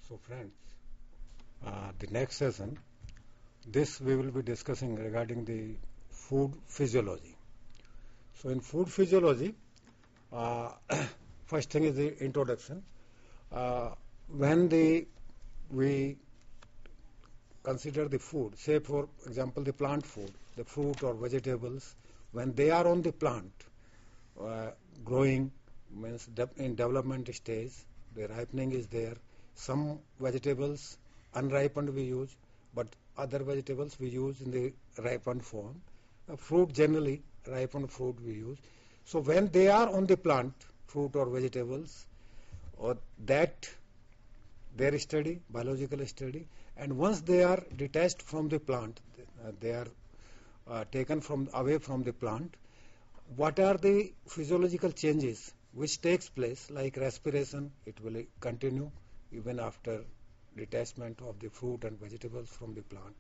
So friends, the next session, this we will be discussing regarding the food physiology. So in food physiology, uh, first thing is the introduction. When we consider the food, say for example the plant food, the fruit or vegetables, when they are on the plant, growing means in development stage, the ripening is there. Some vegetables unripened we use, but other vegetables we use in the ripened form. Fruit generally, ripened fruit we use. So when they are on the plant, fruit or vegetables, or that their study, biological study, and once they are detached from the plant, they are taken from away from the plant, what are the physiological changes which takes place, like respiration, it will continue even after detachment of the fruit and vegetables from the plant,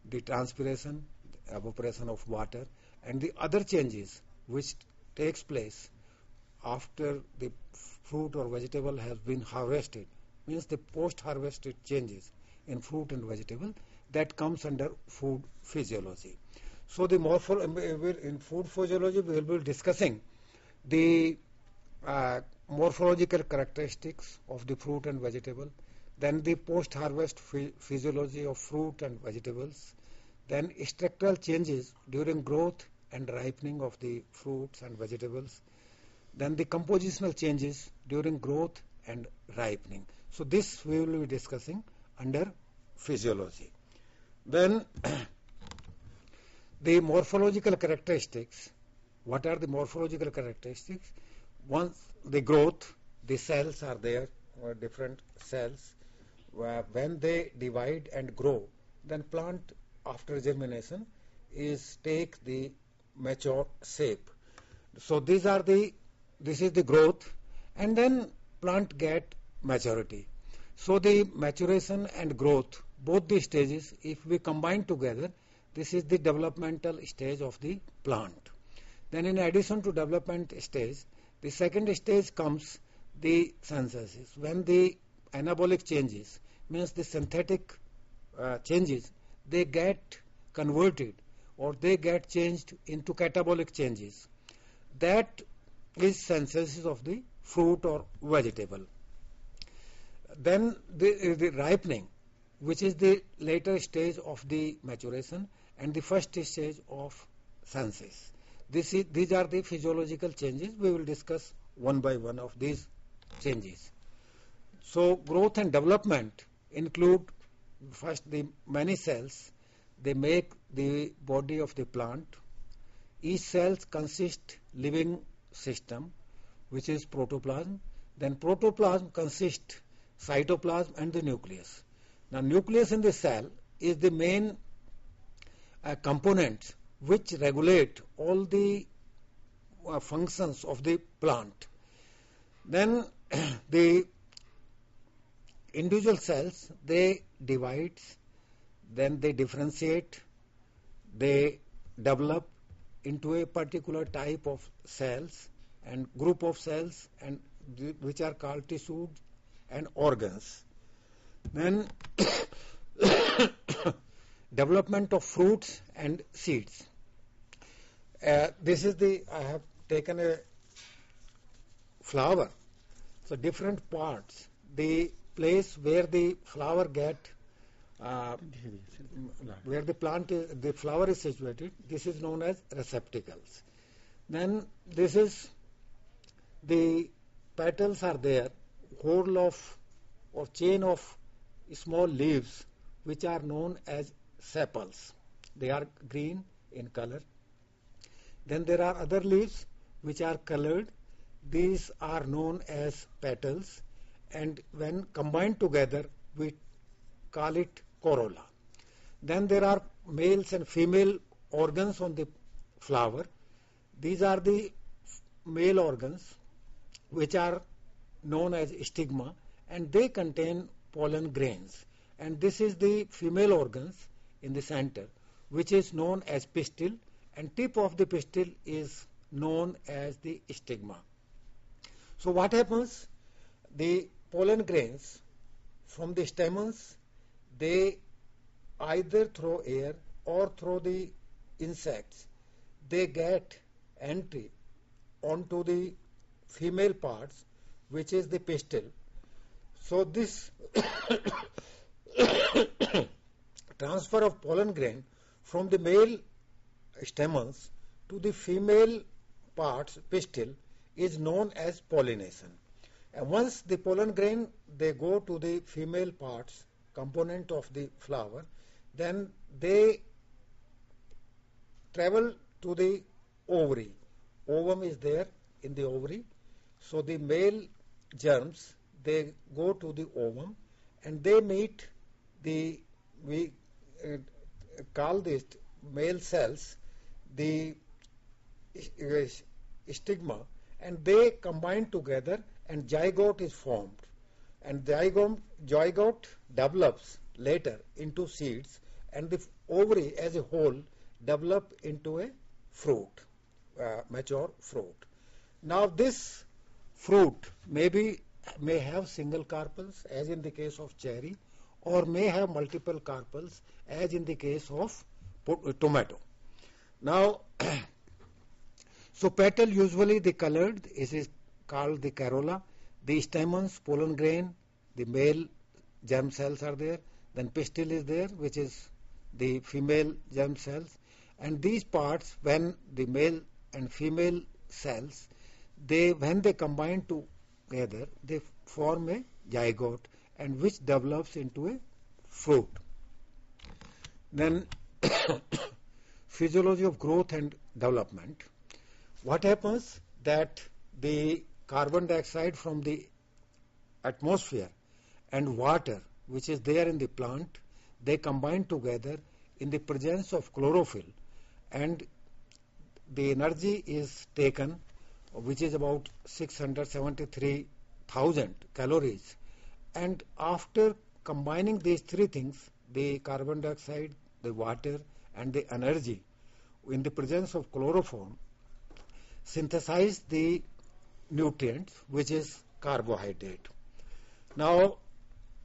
the transpiration, the evaporation of water, and the other changes which takes place after the fruit or vegetable has been harvested, means the post-harvested changes in fruit and vegetable, that comes under food physiology. So the in food physiology we will be discussing the morphological characteristics of the fruit and vegetable, then the post-harvest physiology of fruit and vegetables, then structural changes during growth and ripening of the fruits and vegetables, then the compositional changes during growth and ripening. So this we will be discussing under physiology. Then the morphological characteristics. What are the morphological characteristics? Once the growth, the cells are there, different cells. When they divide and grow, then plant after germination is take the mature shape. So this is the growth, and then plant get maturity. So the maturation and growth, both the stages, if we combine together, this is the developmental stage of the plant. Then in addition to development stage, the second stage comes the synthesis. When the anabolic changes, means the synthetic changes, they get converted or they get changed into catabolic changes. That is synthesis of the fruit or vegetable. Then the ripening, which is the later stage of the maturation and the first stage of synthesis. These are the physiological changes. We will discuss one by one of these changes. So growth and development include first the many cells. They make the body of the plant. Each cell consists living system, which is protoplasm. Then protoplasm consists cytoplasm and the nucleus. Now nucleus in the cell is the main components which regulate all the functions of the plant. Then the individual cells, they divide, then they differentiate, they develop into a particular type of cells and group of cells, and which are called tissues and organs. Then development of fruits and seeds. I have taken a flower. So different parts, the place where the flower where the flower is situated, this is known as receptacles. Then this is the petals are there, whole of or chain of small leaves which are known as sepals. They are green in color. Then there are other leaves which are colored. These are known as petals, and when combined together we call it corolla. Then there are males and female organs on the flower. These are the male organs which are known as stigma, and they contain pollen grains. And this is the female organs in the center, which is known as pistil, and tip of the pistil is known as the stigma. So what happens? The pollen grains from the stamens, they either through air or through the insects, they get entry onto the female parts, which is the pistil. So this transfer of pollen grain from the male stamens to the female parts, pistil, is known as pollination. And once the pollen grain, they go to the female parts, component of the flower, then they travel to the ovary. Ovum is there in the ovary. So the male germs, they go to the ovum and they meet the, we call this male cells, the stigma, and they combine together and zygote is formed. And zygote develops later into seeds, and the ovary as a whole develop into a fruit, mature fruit. Now this fruit may have single carpels, as in the case of cherry, or may have multiple carpels, as in the case of tomato. Now, so petal usually the colored, this is called the corolla. The stamens, pollen grain, the male germ cells are there. Then pistil is there, which is the female germ cells. And these parts, when the male and female cells, when they combine together, they form a zygote, and which develops into a fruit. Then physiology of growth and development. What happens that the carbon dioxide from the atmosphere and water which is there in the plant, they combine together in the presence of chlorophyll, and the energy is taken, which is about 673,000 calories. And after combining these three things, the carbon dioxide, the water, and the energy, in the presence of chlorophyll, synthesize the nutrients, which is carbohydrate. Now,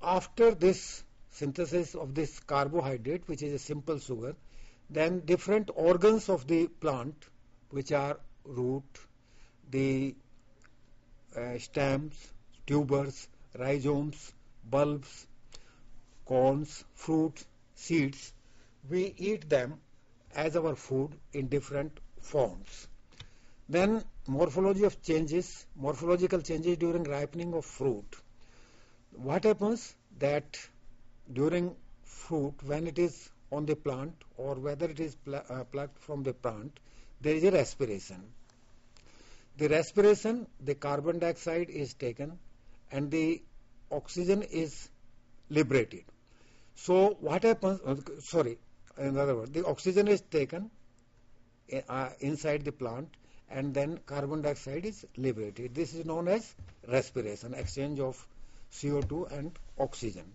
after this synthesis of this carbohydrate, which is a simple sugar, then different organs of the plant, which are root, the stems, tubers, rhizomes, bulbs, cones, fruits, seeds, we eat them as our food in different forms. Then morphological changes during ripening of fruit. What happens that during fruit, when it is on the plant or whether it is plucked from the plant, there is a respiration. The respiration, the carbon dioxide is taken and the oxygen is liberated. So what happens, in other words, the oxygen is taken inside the plant and then carbon dioxide is liberated. This is known as respiration, exchange of CO2 and oxygen.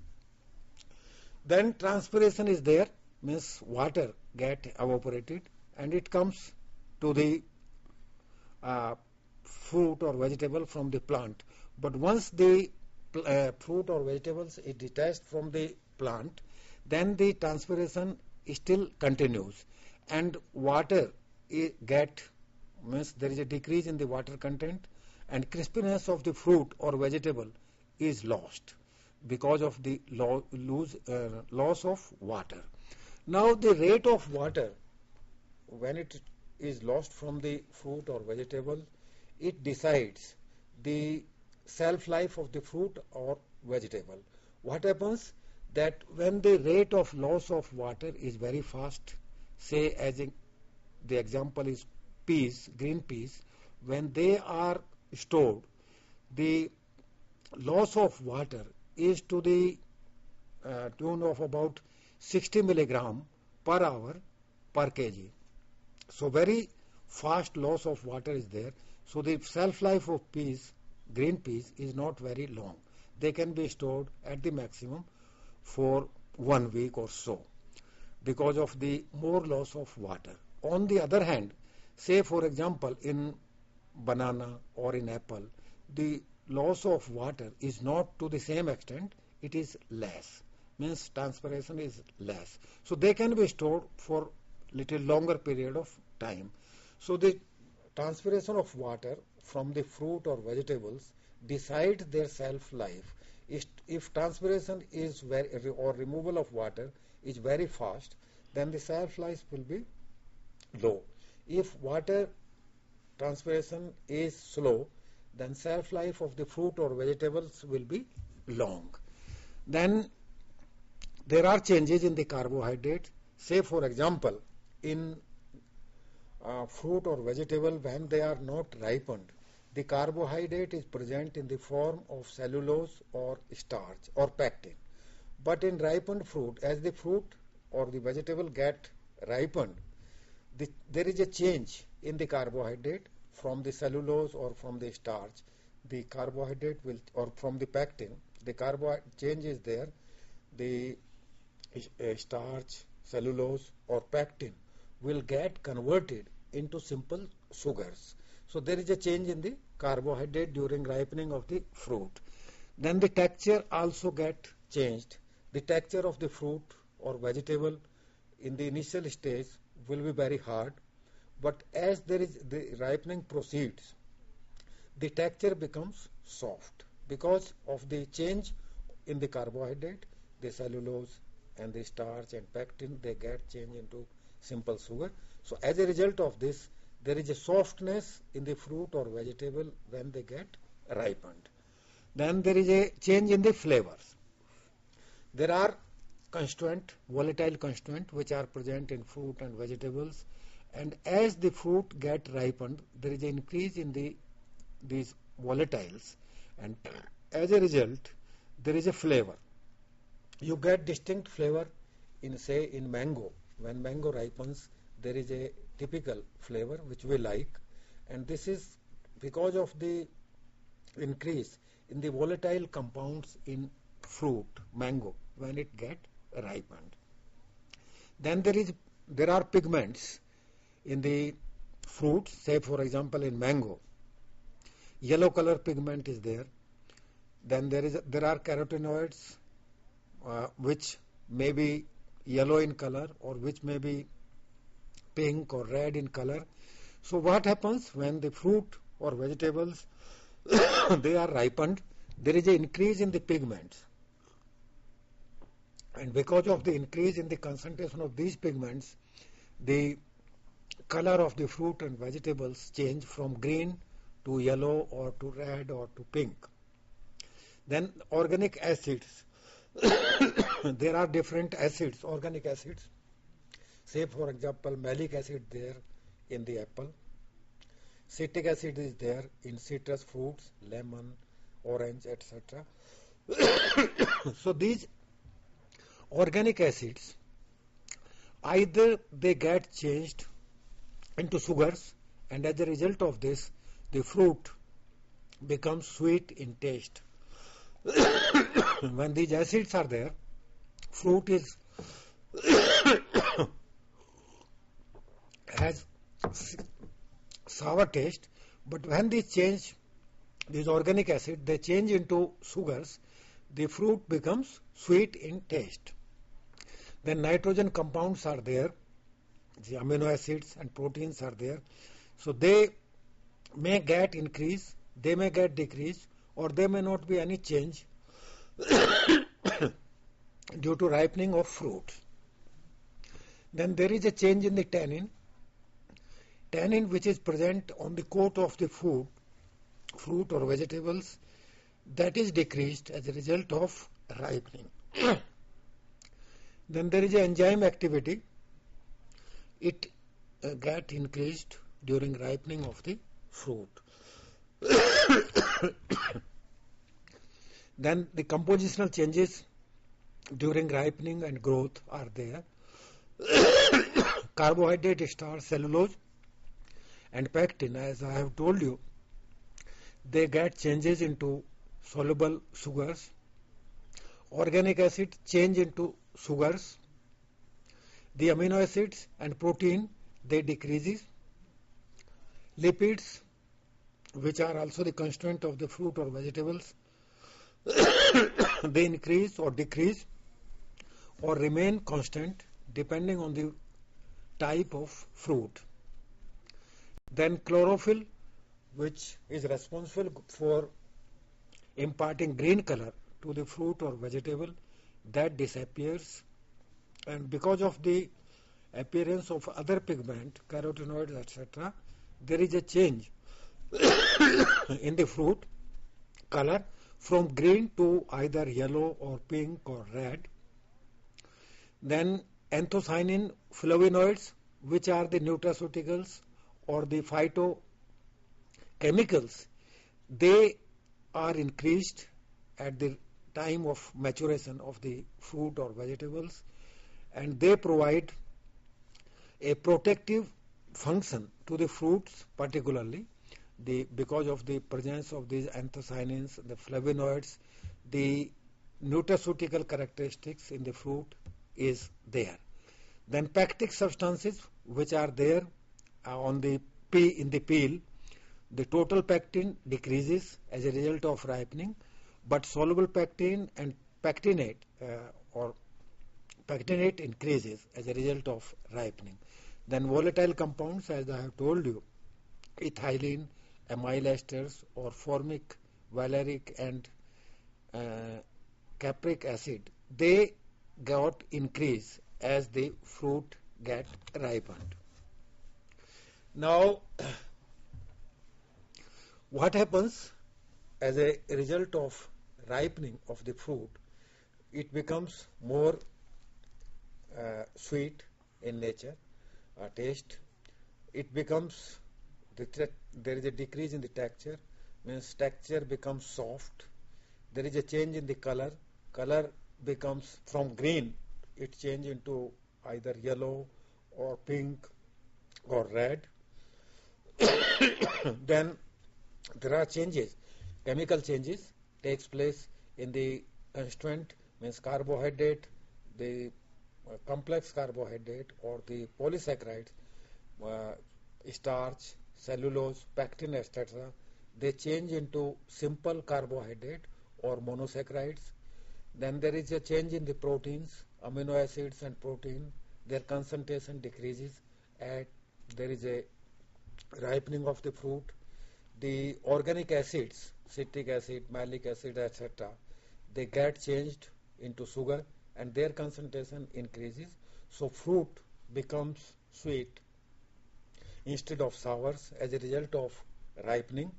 Then transpiration is there, means water get evaporated and it comes to the fruit or vegetable from the plant. But once the fruit or vegetables is detached from the plant, then the transpiration still continues and water means there is a decrease in the water content and crispiness of the fruit or vegetable is lost because of the loss of water. Now the rate of water when it is lost from the fruit or vegetable, it decides the shelf life of the fruit or vegetable. What happens that when the rate of loss of water is very fast, say as in the example is peas, green peas, when they are stored, the loss of water is to the tune of about 60 milligram per hour per kg. So very fast loss of water is there. So the shelf life of peas, green peas, is not very long. They can be stored at the maximum for 1 week or so because of the more loss of water. On the other hand, say for example in banana or in apple, the loss of water is not to the same extent. it is less. Means transpiration is less. So they can be stored for little longer period of time. So the transpiration of water from the fruit or vegetables decide their shelf life. If transpiration is very, or removal of water is very fast, then the shelf life will be low. If water transpiration is slow, then shelf life of the fruit or vegetables will be long. Then there are changes in the carbohydrate. Say for example, in fruit or vegetable, when they are not ripened, the carbohydrate is present in the form of cellulose or starch or pectin. But in ripened fruit, as the fruit or the vegetable get ripened, there is a change in the carbohydrate from the cellulose or from the starch. The carbohydrate will, or from the pectin, the carbohydrate change is there. The starch, cellulose or pectin will get converted into simple sugars. So there is a change in the carbohydrate during ripening of the fruit. Then the texture also get changed. The texture of the fruit or vegetable in the initial stage will be very hard, but as the ripening proceeds, the texture becomes soft because of the change in the carbohydrate. The cellulose and the starch and pectin, they get changed into simple sugar. So as a result of this, there is a softness in the fruit or vegetable when they get ripened. Then there is a change in the flavors. There are volatile constituents which are present in fruit and vegetables, and as the fruit get ripened, there is an increase in these volatiles, and as a result, there is a flavor. You get distinct flavor in, say, in mango. When mango ripens, there is a typical flavor which we like, and this is because of the increase in the volatile compounds in fruit, mango, when it get ripened. Then there are pigments in the fruits. Say for example in mango, yellow color pigment is there. Then there are carotenoids which may be yellow in color or which may be pink or red in color. So what happens when the fruit or vegetables they are ripened, there is an increase in the pigments, and because of the increase in the concentration of these pigments, the color of the fruit and vegetables change from green to yellow or to red or to pink. Then organic acids. There are different acids, organic acids. Say for example, malic acid there in the apple. Citric acid is there in citrus fruits, lemon, orange, etc. So these organic acids, either they get changed into sugars, and as a result of this, the fruit becomes sweet in taste. When these acids are there, fruit is has sour taste, but when these organic acid, they change into sugars, the fruit becomes sweet in taste. Then nitrogen compounds are there, the amino acids and proteins are there. So they may get increase, they may get decrease, or there may not be any change due to ripening of fruits. Then there is a change in the tannin. Tannin which is present on the coat of the fruit or vegetables, that is decreased as a result of ripening. Then there is an enzyme activity. It get increased during ripening of the fruit. Then the compositional changes during ripening and growth are there. Carbohydrate, starch, cellulose and pectin, as I have told you, they get changes into soluble sugars. Organic acid change into sugars. The amino acids and protein, they decreases. Lipids, which are also the constituent of the fruit or vegetables, they increase or decrease or remain constant depending on the type of fruit. Then chlorophyll, which is responsible for imparting green color to the fruit or vegetable, that disappears, and because of the appearance of other pigment, carotenoids, etc., there is a change in the fruit color from green to either yellow or pink or red. Then anthocyanin, flavonoids, which are the nutraceuticals or the phytochemicals, they are increased at the time of maturation of the fruit or vegetables, and they provide a protective function to the fruits, particularly because of the presence of these anthocyanins, the flavonoids, the nutraceutical characteristics in the fruit is there. Then pectic substances which are there in the peel, the total pectin decreases as a result of ripening, but soluble pectin and pectinate pectinate increases as a result of ripening. Then volatile compounds, as I have told you, ethylene, amyl esters, or formic, valeric, and capric acid, they got increase as the fruit get ripened. Now, what happens as a result of ripening of the fruit? It becomes more sweet in nature, taste. It becomes, there is a decrease in the texture, means texture becomes soft. There is a change in the color. Color becomes from green, it changes into either yellow or pink or red. Then there are changes, chemical changes takes place in the constituent, means carbohydrate, the complex carbohydrate or the polysaccharides, starch, cellulose, pectin, etc. They change into simple carbohydrate or monosaccharides. Then there is a change in the proteins, amino acids and protein. Their concentration decreases and there is a ripening of the fruit. The organic acids, citric acid, malic acid, etc., they get changed into sugar and their concentration increases. So fruit becomes sweet instead of sour as a result of ripening.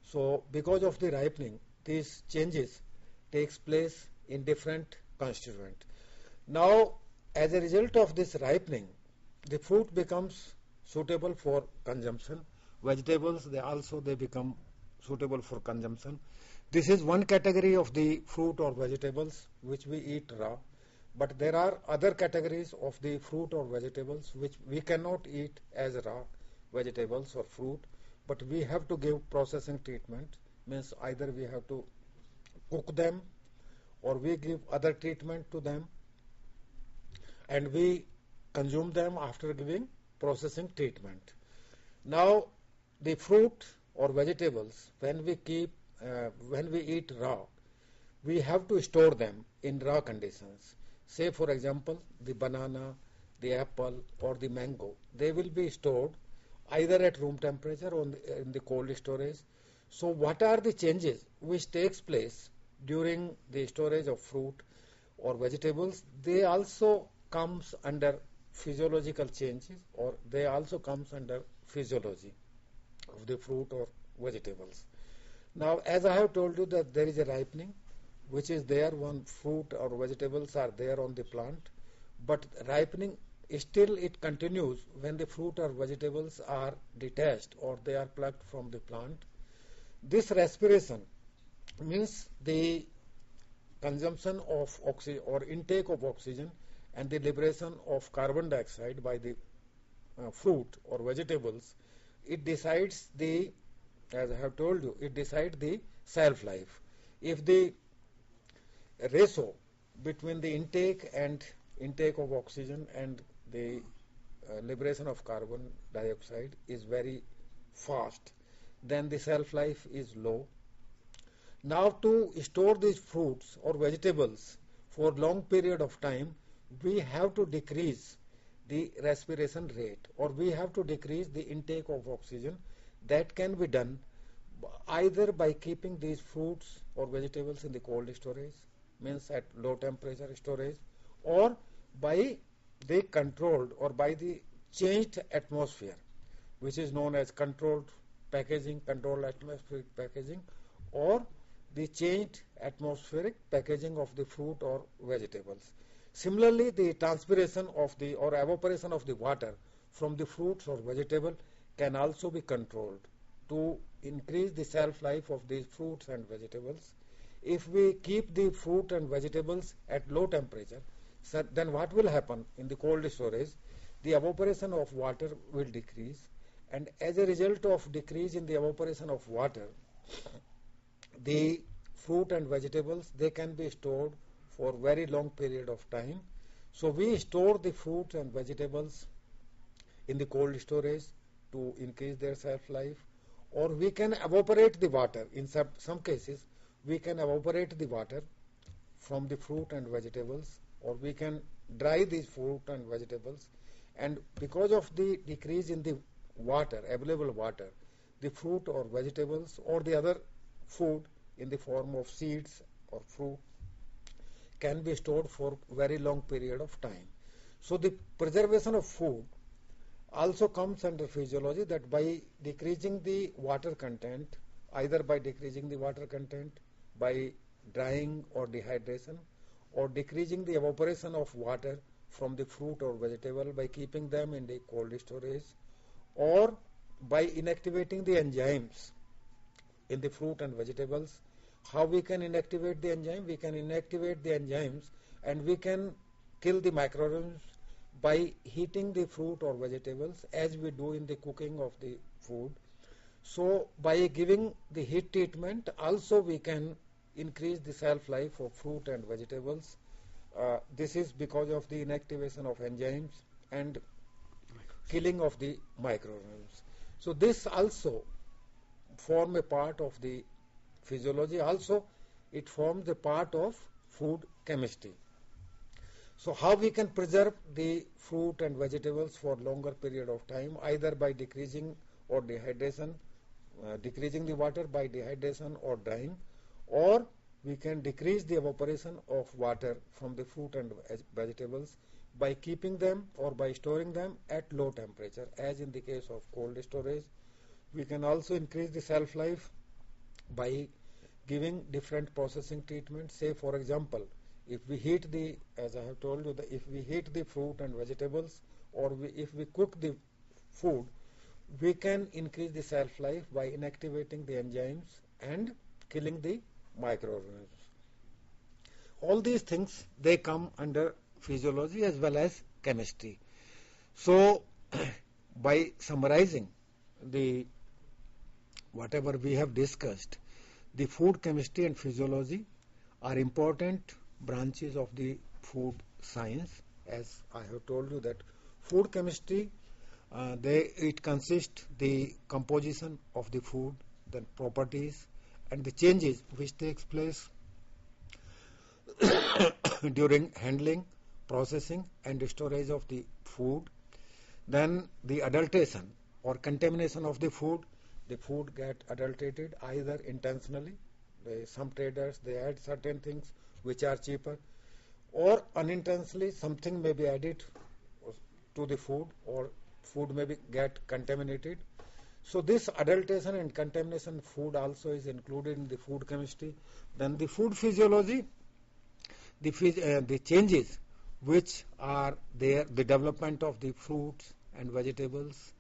So because of the ripening, these changes takes place in different constituents. Now, as a result of this ripening, the fruit becomes suitable for consumption. Vegetables, they become suitable for consumption. This is one category of the fruit or vegetables which we eat raw. But there are other categories of the fruit or vegetables which we cannot eat as raw vegetables or fruit, but we have to give processing treatment, means either we have to cook them or we give other treatment to them and we consume them after giving processing treatment. Now, the fruit or vegetables, when we eat raw, we have to store them in raw conditions. Say, for example, the banana, the apple, or the mango, they will be stored either at room temperature or in the cold storage. So, what are the changes which takes place during the storage of fruit or vegetables? They also comes under physiological changes, or they also comes under physiology of the fruit or vegetables. Now, as I have told you that there is a ripening, which is there when fruit or vegetables are there on the plant, but ripening still it continues when the fruit or vegetables are detached or they are plucked from the plant. This respiration means the consumption of oxygen or intake of oxygen and the liberation of carbon dioxide by the fruit or vegetables. It decides the, as I have told you, it decides the shelf life. If the ratio between the intake of oxygen and the liberation of carbon dioxide is very fast, then the shelf life is low. Now to store these fruits or vegetables for long period of time, we have to decrease the respiration rate, or we have to decrease the intake of oxygen. That can be done either by keeping these fruits or vegetables in the cold storage, means at low temperature storage, or by the controlled or by the changed atmosphere, which is known as controlled packaging, controlled atmospheric packaging, or the changed atmospheric packaging of the fruit or vegetables. Similarly, the transpiration of the or evaporation of the water from the fruits or vegetable can also be controlled to increase the shelf life of these fruits and vegetables. If we keep the fruit and vegetables at low temperature, so then what will happen in the cold storage? The evaporation of water will decrease, and as a result of decrease in the evaporation of water, the fruit and vegetables, they can be stored for very long period of time. So we store the fruit and vegetables in the cold storage to increase their shelf life, or we can evaporate the water. In some cases, we can evaporate the water from the fruit and vegetables, or we can dry these fruit and vegetables, and because of the decrease in the water, available water, the fruit or vegetables or the other food in the form of seeds or fruit can be stored for very long period of time. So the preservation of food also comes under physiology, that by decreasing the water content, either by decreasing the water content by drying or dehydration, or decreasing the evaporation of water from the fruit or vegetable by keeping them in the cold storage, or by inactivating the enzymes in the fruit and vegetables. How we can inactivate the enzyme? We can inactivate the enzymes and we can kill the microorganisms by heating the fruit or vegetables, as we do in the cooking of the food. So by giving the heat treatment, also we can increase the shelf life of fruit and vegetables. This is because of the inactivation of enzymes and killing of the microorganisms. So this also form a part of the physiology. Also, it forms a part of food chemistry. So how we can preserve the fruit and vegetables for longer period of time, either by decreasing or dehydration, decreasing the water by dehydration or drying, or we can decrease the evaporation of water from the fruit and vegetables by keeping them or by storing them at low temperature, as in the case of cold storage. We can also increase the shelf life by giving different processing treatments. Say, for example, if we heat the, as I have told you, if we heat the fruit and vegetables, or if we cook the food, we can increase the shelf life by inactivating the enzymes and killing the microorganisms. All these things, they come under physiology as well as chemistry. So, by summarizing the whatever we have discussed, the food chemistry and physiology are important branches of the food science. As I have told you, that food chemistry, it consists the composition of the food, the properties and the changes which takes place during handling, processing and storage of the food. Then the adulteration or contamination of the food get adulterated either intentionally. Some traders, they add certain things which are cheaper, or unintentionally something may be added to the food, or food may get contaminated. So this adulteration and contamination food also is included in the food chemistry. Then the food physiology, the changes which are there, the development of the fruits and vegetables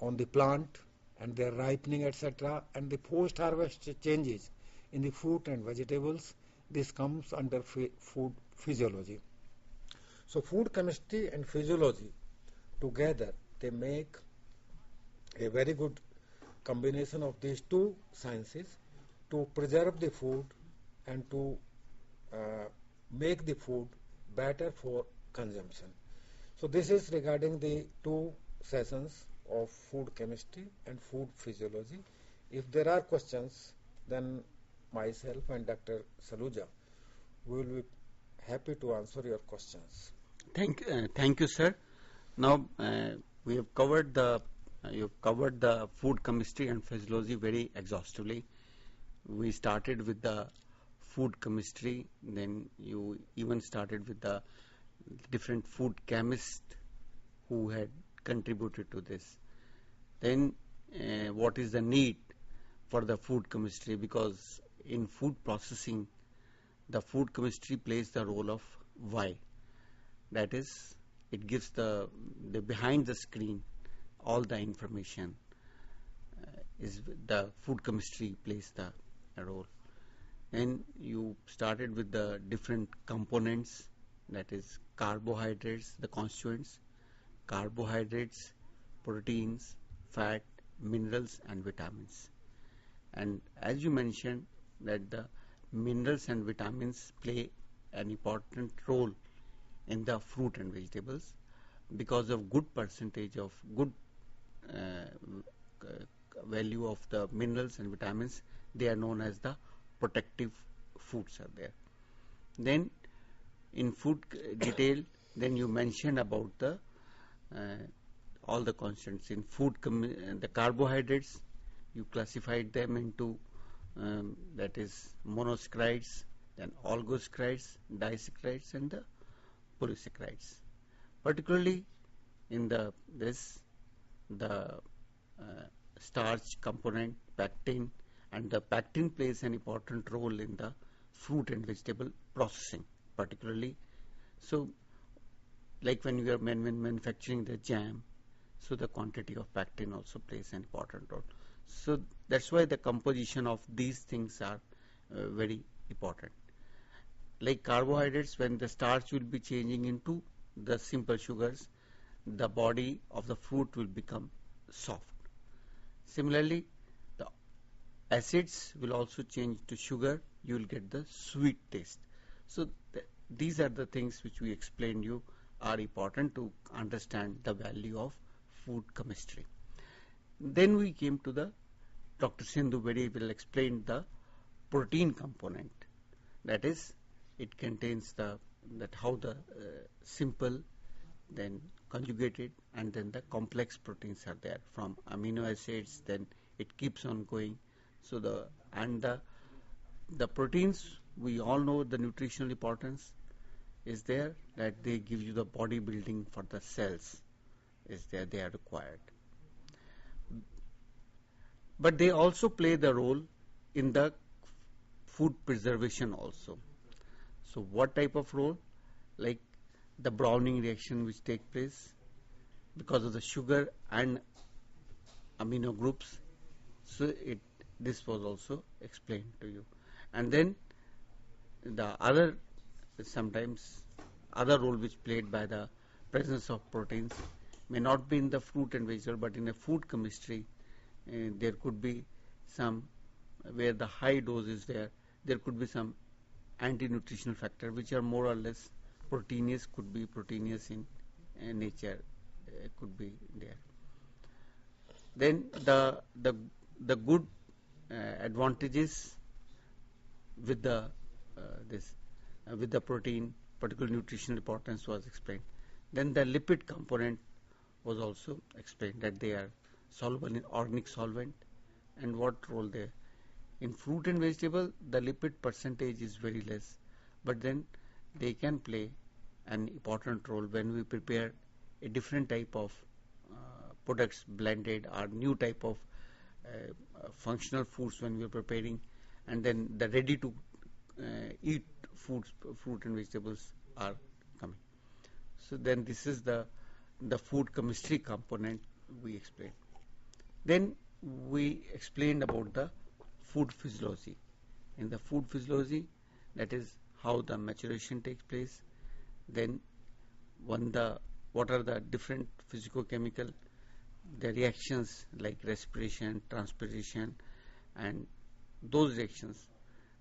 on the plant and their ripening, etc., and the post-harvest changes in the fruit and vegetables, this comes under food physiology. So food chemistry and physiology together, they make a very good combination of these two sciences to preserve the food and to make the food better for consumption. So this is regarding the two sessions of food chemistry and food physiology. If there are questions, then myself and Dr. Saluja, we will be happy to answer your questions. Thank you, sir. Now we have covered you've covered the food chemistry and physiology very exhaustively. We started with the food chemistry, then you even started with the different food chemists who had contributed to this. Then what is the need for the food chemistry? Because in food processing, the food chemistry plays the role of why. That is, it gives the behind the screen all the information is the food chemistry plays the role. Then you started with the different components, that is carbohydrates, the constituents, carbohydrates, proteins, fat, minerals, and vitamins. And as you mentioned, that the minerals and vitamins play an important role in the fruit and vegetables because of good percentage of good value of the minerals and vitamins. They are known as the protective foods are there. Then in food detail, then you mentioned about the all the constants in food, the carbohydrates. You classified them into that is monosaccharides, then oligosaccharides, disaccharides, and the polysaccharides. Particularly in the starch component, pectin, and the pectin plays an important role in the fruit and vegetable processing, particularly. So, like when you are manufacturing the jam, so the quantity of pectin also plays an important role. So that's why the composition of these things are very important. Like carbohydrates, when the starch will be changing into the simple sugars, the body of the fruit will become soft. Similarly, the acids will also change to sugar. You will get the sweet taste. So these are the things which we explained you are important to understand the value of food chemistry. Then we came to the Dr. Sindhu very well explained the protein component. That is, it contains that how the simple, then conjugated, and then the complex proteins are there from amino acids. Then it keeps on going. So the proteins, we all know the nutritional importance is there, that they give you the body building for the cells is there, they are required. But they also play the role in the food preservation also. So what type of role? Like the browning reaction which take place because of the sugar and amino groups. So this was also explained to you. And then the other, sometimes other role which played by the presence of proteins may not be in the fruit and vegetable, but in a food chemistry there could be some, where the high dose is there could be some anti-nutritional factor which are more or less proteinous, could be proteinous in nature, could be there. Then the good advantages with the this with the protein, particular nutritional importance was explained. Then the lipid component was also explained, that they are soluble in organic solvent and what role they. In fruit and vegetable, the lipid percentage is very less, but then they can play an important role when we prepare a different type of products, blended or new type of functional foods when we are preparing, and then the ready to eat foods, fruit and vegetables are coming. So then this is the food chemistry component we explained. Then we explained about the food physiology. In the food physiology, that is how the maturation takes place. Then what are the different physicochemical, the reactions like respiration, transpiration, and those reactions,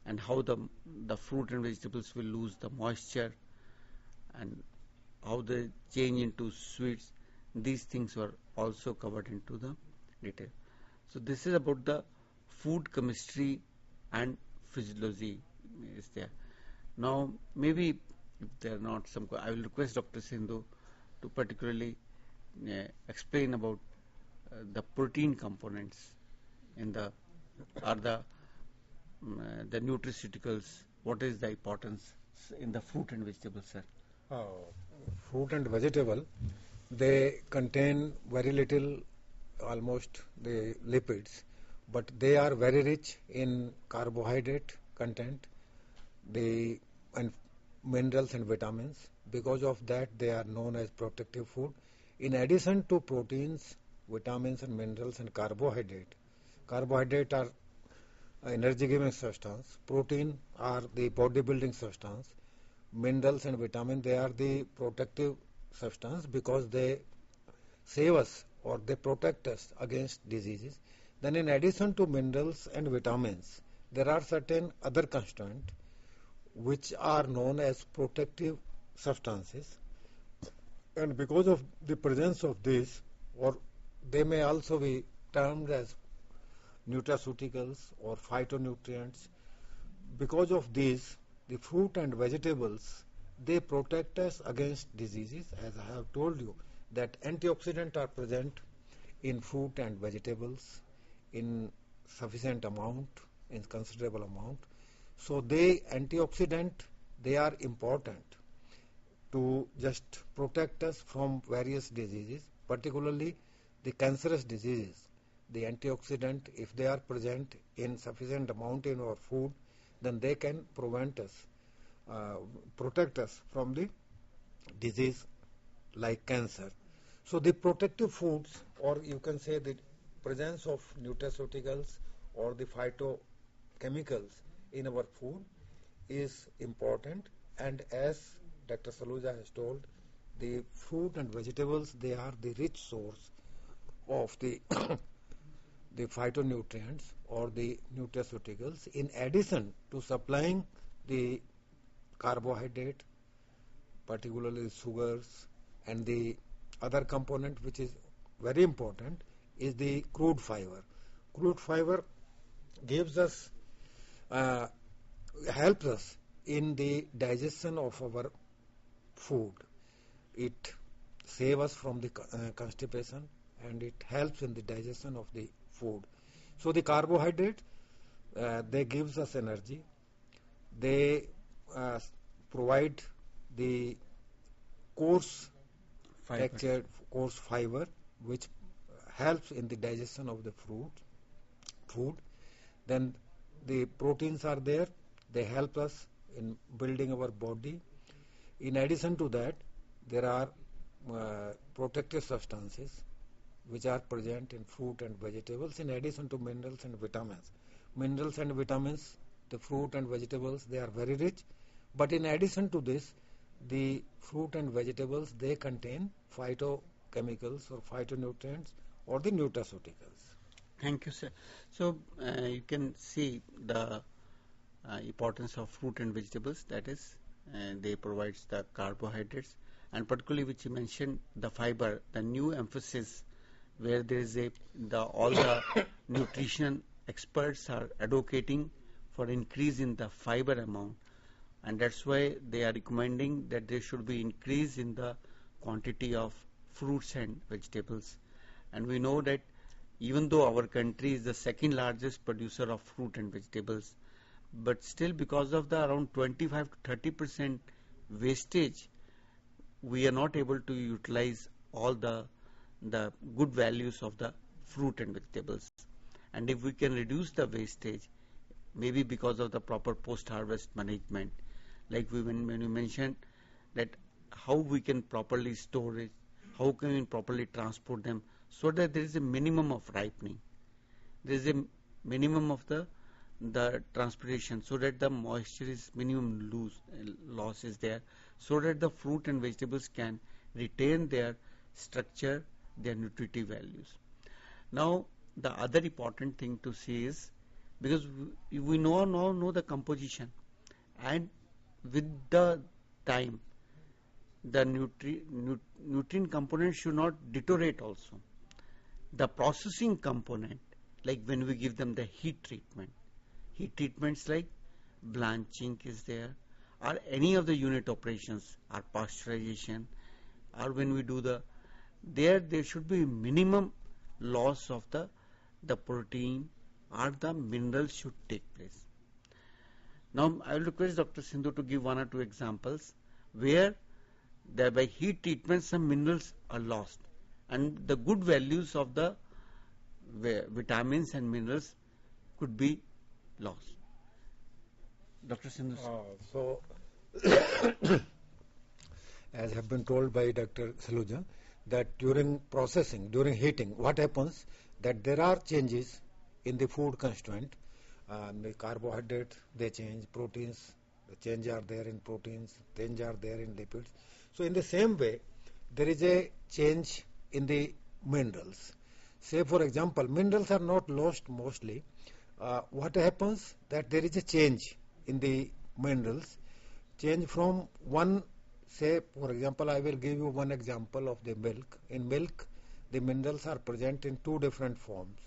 and how the fruit and vegetables will lose the moisture, and how they change into sweets. These things were also covered into the detail. So this is about the food chemistry and physiology is there. Now, maybe if there are not some, I will request Dr. Sindhu to particularly explain about the protein components in the nutraceuticals. What is the importance in the fruit and vegetables, sir? Uh, Fruit and vegetable, they contain very little, almost the lipids, but they are very rich in carbohydrate content, the and minerals and vitamins. Because of that, they are known as protective food. In addition to proteins, vitamins and minerals and carbohydrate are energy giving substance. Protein are the body building substance. Minerals and vitamin, they are the protective substance because they save us or they protect us against diseases. Then in addition to minerals and vitamins, there are certain other constituents which are known as protective substances, and because of the presence of this, or they may also be termed as nutraceuticals or phytonutrients, because of these, the fruit and vegetables, they protect us against diseases. As I have told you, that antioxidants are present in fruit and vegetables in sufficient amount, in considerable amount. So antioxidant, they are important to just protect us from various diseases, particularly the cancerous diseases. The antioxidant, if they are present in sufficient amount in our food, then they can protect us from the disease like cancer. So the protective foods, or you can say the presence of nutraceuticals or the phytochemicals in our food is important. And as Dr. Saluja has told, the fruit and vegetables, they are the rich source of the the phytonutrients or the nutraceuticals, in addition to supplying the carbohydrate, particularly sugars, and the other component which is very important is the crude fiber. Crude fiber gives us, uh, helps us in the digestion of our food. It saves us from the constipation, and it helps in the digestion of the food. So the carbohydrate, they gives us energy. They uh, provide the coarse Fibers. textured coarse fiber, which helps in the digestion of the food. Then the proteins are there. They help us in building our body. In addition to that, there are protective substances which are present in fruit and vegetables, in addition to minerals and vitamins. Minerals and vitamins, the fruit and vegetables, they are very rich. But in addition to this, the fruit and vegetables, they contain phytochemicals or phytonutrients or the nutraceuticals. Thank you, sir. So you can see the importance of fruit and vegetables. That is, they provides the carbohydrates, and particularly which you mentioned, the fiber. The new emphasis where there is all the nutrition experts are advocating for increase in the fiber amount, and that's why they are recommending that there should be increase in the quantity of fruits and vegetables. And we know that even though our country is the second largest producer of fruit and vegetables, but still because of the around 25 to 30% wastage, we are not able to utilize all the good values of the fruit and vegetables. And if we can reduce the wastage, maybe because of the proper post-harvest management, like when you mentioned that how we can properly store it, how can we properly transport them, so that there is a minimum of ripening, there is a minimum of the transpiration, so that the moisture is minimum loss is there, so that the fruit and vegetables can retain their structure, their nutritive values. Now, the other important thing to see is, because we now know the composition, and with the time, the nutrient component should not deteriorate also. The processing component, like when we give them the heat treatments like blanching is there, or any of the unit operations, or pasteurization, or when we do there should be minimum loss of the protein or the minerals should take place. Now I will request Dr. Sindhu to give one or two examples where by heat treatment some minerals are lost and the good values of the vitamins and minerals could be lost. Dr. Sindhu. So, as have been told by Dr. Saluja, that during processing, during heating, what happens that there are changes in the food constituent. The carbohydrates, they change, proteins, the change are there in proteins, change are there in lipids. So in the same way, there is a change in the minerals. Say for example, minerals are not lost mostly. What happens that there is a change in the minerals, change from one, say for example, I will give you one example of the milk. In milk, the minerals are present in two different forms,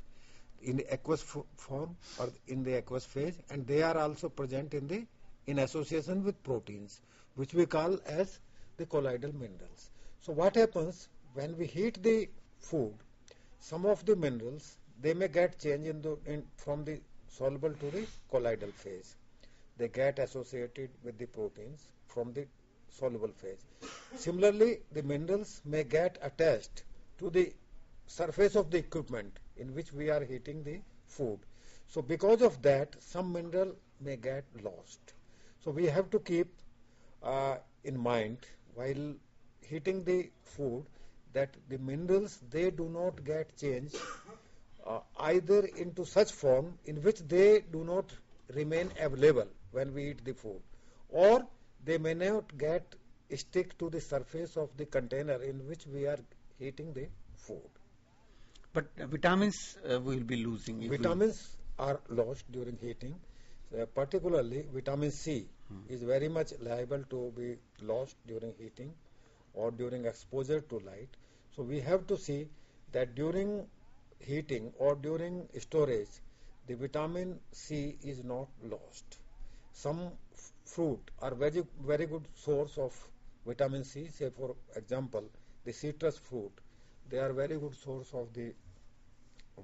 in the aqueous form or in the aqueous phase, and they are also present in association with proteins, which we call as the colloidal minerals. So what happens when we heat the food, some of the minerals they may get change from the soluble to the colloidal phase. They get associated with the proteins from the soluble phase. Similarly, the minerals may get attached to the surface of the equipment in which we are heating the food. So because of that, some mineral may get lost. So we have to keep in mind while heating the food that the minerals, they do not get changed either into such form in which they do not remain available when we eat the food, or they may not get stick to the surface of the container in which we are heating the food. But vitamins we will be losing. Vitamins are lost during heating. Particularly vitamin C is very much liable to be lost during heating or during exposure to light. So we have to see that during heating or during storage, the vitamin C is not lost. Some fruit are very good source of vitamin C. Say for example, the citrus fruit, they are very good source of the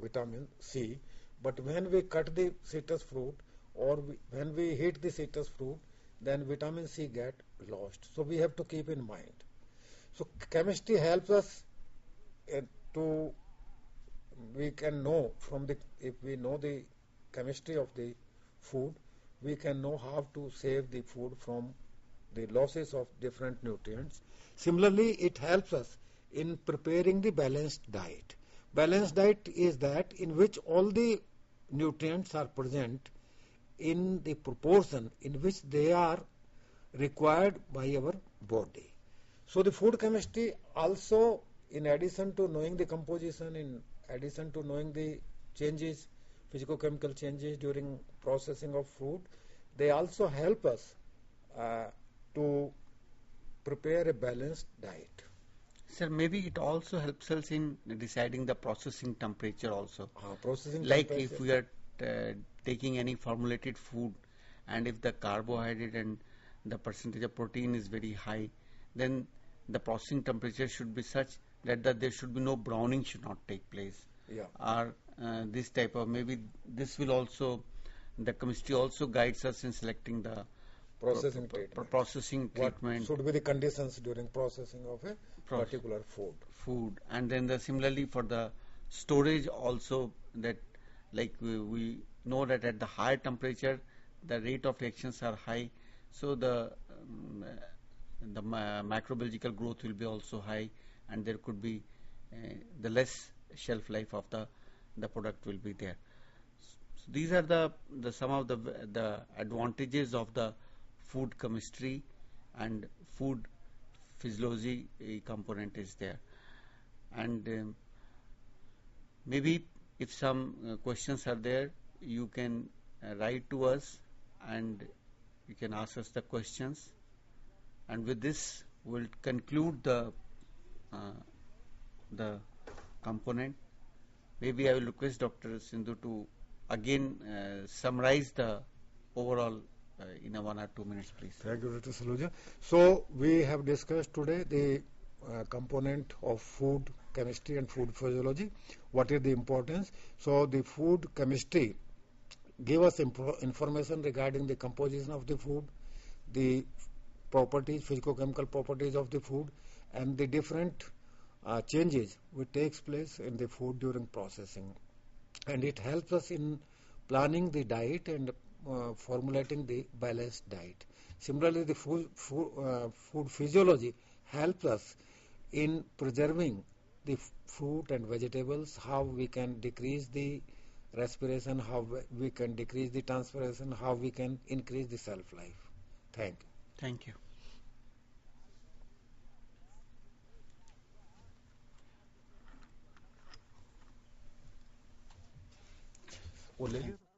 vitamin C. But when we cut the citrus fruit or when we heat the citrus fruit, then vitamin C get lost. So we have to keep in mind. So chemistry helps us to, we can know from the, if we know the chemistry of the food, we can know how to save the food from the losses of different nutrients. Similarly, it helps us in preparing the balanced diet. Balanced diet is that in which all the nutrients are present in the proportion in which they are required by our body. So the food chemistry also, in addition to knowing the composition, in addition to knowing the changes, physicochemical changes during processing of food, they also help us to prepare a balanced diet. Sir, maybe it also helps us in deciding the processing temperature also. Processing like temperature. if we are taking any formulated food and if the carbohydrate and the percentage of protein is very high, then the processing temperature should be such that there should be no browning should not take place. Yeah. Or this type of, maybe this will also, the chemistry also guides us in selecting the Processing treatment. Processing What treatment. should be the conditions during processing of a particular food. And then similarly for the storage also, that like we know that at the higher temperature the rate of reactions are high, so the macrobiological growth will be also high, and there could be the less shelf life of the product will be there. So these are the some of the advantages of the food chemistry and food physiology component is there. And maybe if some questions are there, you can write to us and you can ask us the questions. And with this, we'll conclude the component. Maybe I will request Dr. Sindhu to again summarize the overall in a 1 or 2 minutes, please. Thank you, Dr. Saluja. So we have discussed today the component of food chemistry and food physiology. What is the importance? So the food chemistry give us information regarding the composition of the food, the properties, physicochemical properties of the food, and the different changes which takes place in the food during processing. And it helps us in planning the diet and formulating the balanced diet. Similarly, the food physiology helps us in preserving the fruit and vegetables, how we can decrease the respiration, how we can decrease the transpiration, how we can increase the shelf life. Thank you. Thank you. वो ले लिया?